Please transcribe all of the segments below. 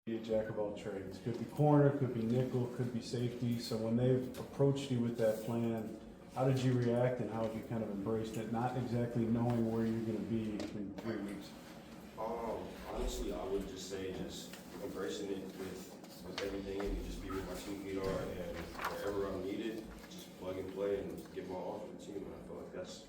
Be a jack of all trades. Could be corner, could be nickel, could be safety. So when they've approached you with that plan, how did you react and how have you kind of embraced it, not exactly knowing where you're going to be in 3 weeks? Honestly, I would just say just embracing it with everything and just be where my 2 feet are and wherever I'm needed, just plug and play and give my all for the team. And I feel like that's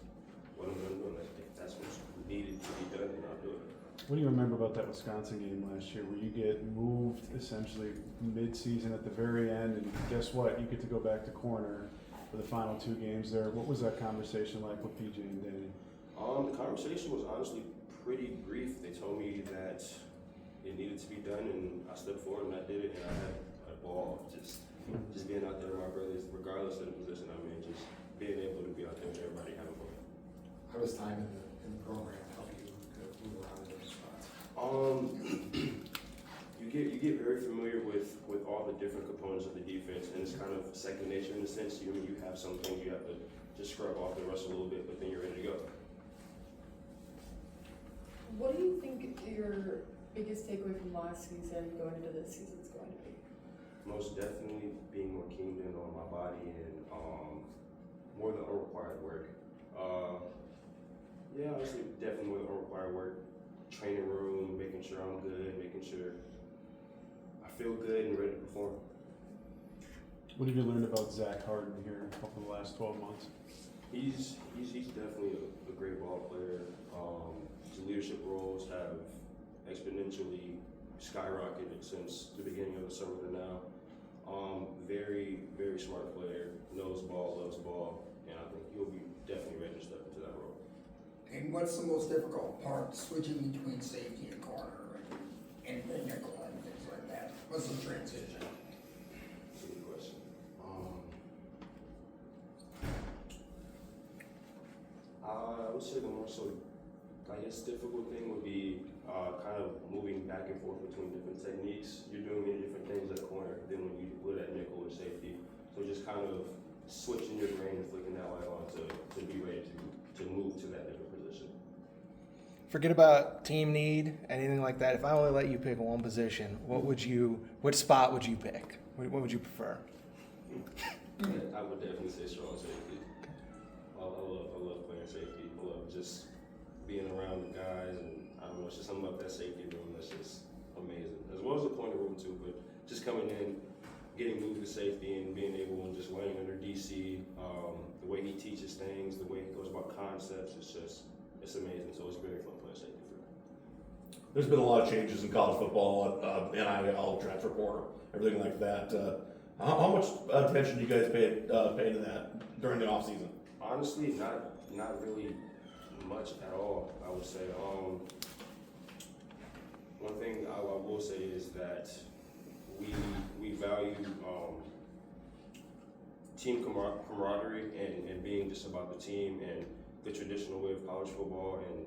what I'm going to do. And if that's what's needed to be done, then I'll do it. What do you remember about that Wisconsin game last year where you get moved essentially mid-season at the very end and guess what? You get to go back to corner for the final 2 games there. What was that conversation like with PJ and Danny? The conversation was honestly pretty brief. They told me that it needed to be done and I stepped forward and I did it and I had a ball just being out there with my brothers, regardless of the position I'm in, just being able to be out there with everybody having fun. How does time in the program help you to move around in those spots? You get very familiar with all the different components of the defense, and it's kind of second nature in a sense. You have some things you have to just scrub off the rust a little bit, but then you're ready to go. What do you think your biggest takeaway from last season going into this season is going to be? Most definitely being more keyed in on my body and more than unrequired work. Yeah, honestly, definitely more than unrequired work. Training room, making sure I'm good, making sure I feel good and ready to perform. What have you learned about Zach Harden here over the last 12 months? He's definitely a great ball player. His leadership roles have exponentially skyrocketed since the beginning of the summer to now. Very, very smart player, knows ball, loves ball, and I think he'll be definitely ready to step into that role. And what's the most difficult part, switching between safety and corner and nickel and things like that? What's the transition? That's a good question. I would say the more so, I guess, difficult thing would be kind of moving back and forth between different techniques. You're doing many different things at corner than when you would at nickel or safety. So just kind of switching your brain and flicking that light on to be ready to move to that different position. Forget about team need, anything like that. If I only let you pick one position, what spot would you pick? What would you prefer? I would definitely say strong safety. I love playing safety. I love just being around the guys, and I don't know, it's just something about that safety room that's just amazing. As well as the corner room too, but just coming in, getting moved to safety and being able and just laying under DC, the way he teaches things, the way he goes about concepts, it's amazing. So it's very fun playing safety for me. There's been a lot of changes in college football, NIL, transfer portal, everything like that. How much attention do you guys pay to that during the off season? Honestly, not really much at all, I would say. One thing I will say is that we value team camaraderie and being just about the team and the traditional way of college football and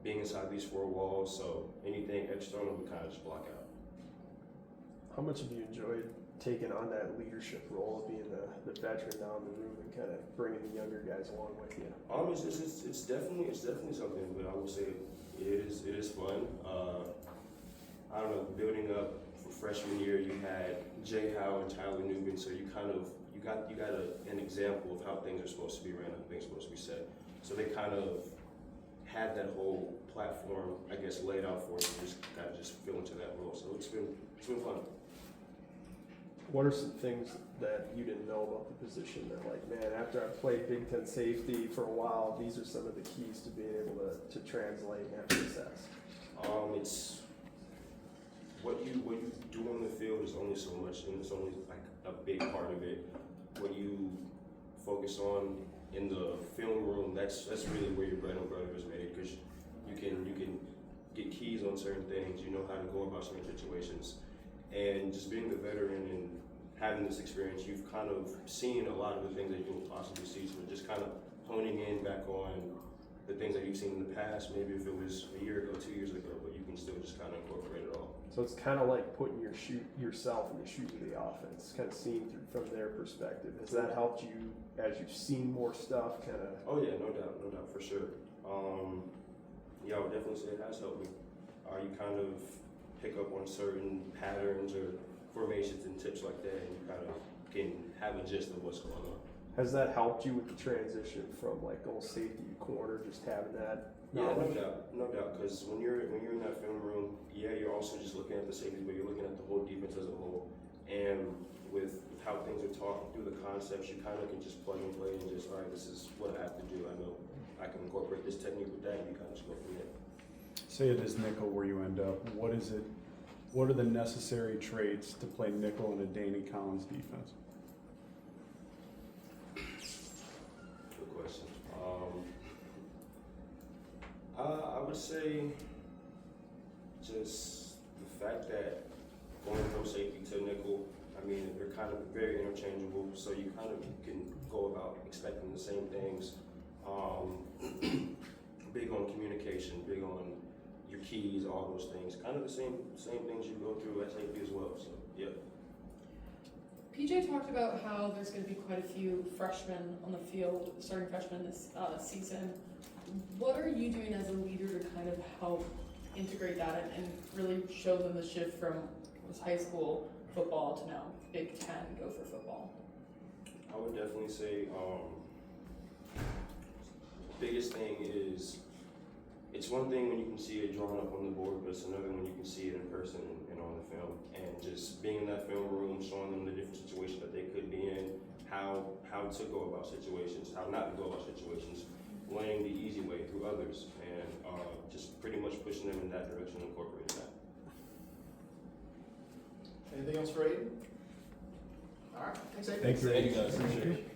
being inside these 4 walls. So anything external we kind of just block out. How much have you enjoyed taking on that leadership role of being the veteran down in the room and kind of bringing the younger guys along with you? It's definitely something, but I will say it is fun. I don't know, building up for freshman year, you had Jay Howe and Tyler Newman, so you got an example of how things are supposed to be ran, how things are supposed to be said. So they kind of had that whole platform, I guess, laid out for you. Just kind of just fell into that role. So it's been fun. What are some things that you didn't know about the position that, like, man, after I played Big Ten safety for a while, these are some of the keys to being able to translate and have success? It's what you do on the field is only so much, and it's only like a big part of it. What you focus on in the film room, that's really where your bread and butter is made, because you can get keys on certain things. You know how to go about certain situations, and just being the veteran and having this experience, you've kind of seen a lot of the things that you will possibly see. So just kind of honing in back on the things that you've seen in the past, maybe if it was a year ago, 2 years ago, but you can still just kind of incorporate it all. So it's kind of like putting yourself in the shoes of the offense, kind of seeing through from their perspective. Has that helped you as you've seen more stuff? Kind of. Oh yeah, no doubt, for sure. Yeah, I would definitely say it has helped me. You kind of pick up on certain patterns or formations and tips like that, and you kind of can have a gist of what's going on. Has that helped you with the transition from like going safety to corner, just having that Yeah, knowledge? no doubt. Because when you're in that film room, yeah, you're also just looking at the safety, but you're looking at the whole defense as a whole. And with how things are taught through the concepts, you kind of can just plug and play and just, all right, this is what I have to do. I know I can incorporate this technique with that, and you kind of just go from there. Say it is nickel where you end up. What is it? What are the necessary traits to play nickel in a Danny Collins defense? Good question. I would say just the fact that going from safety to nickel, I mean, they're kind of very interchangeable, so you kind of can go about expecting the same things. Big on communication, big on your keys, all those things. Kind of the same things you go through at safety as well. So yeah. PJ talked about how there's going to be quite a few freshmen on the field, starting freshmen this season. What are you doing as a leader to kind of help integrate that and really show them the shift from high school football to now Big Ten Gopher football? I would definitely say biggest thing is, it's one thing when you can see it drawn up on the board, but it's another when you can see it in person and on the film. And just being in that film room, showing them the different situations that they could be in, how to go about situations, how not to go about situations, learning the easy way through others, and just pretty much pushing them in that direction and incorporating that. Anything else for Aidan? All right, thanks, Aidan. Thank you. Thank you guys, appreciate it.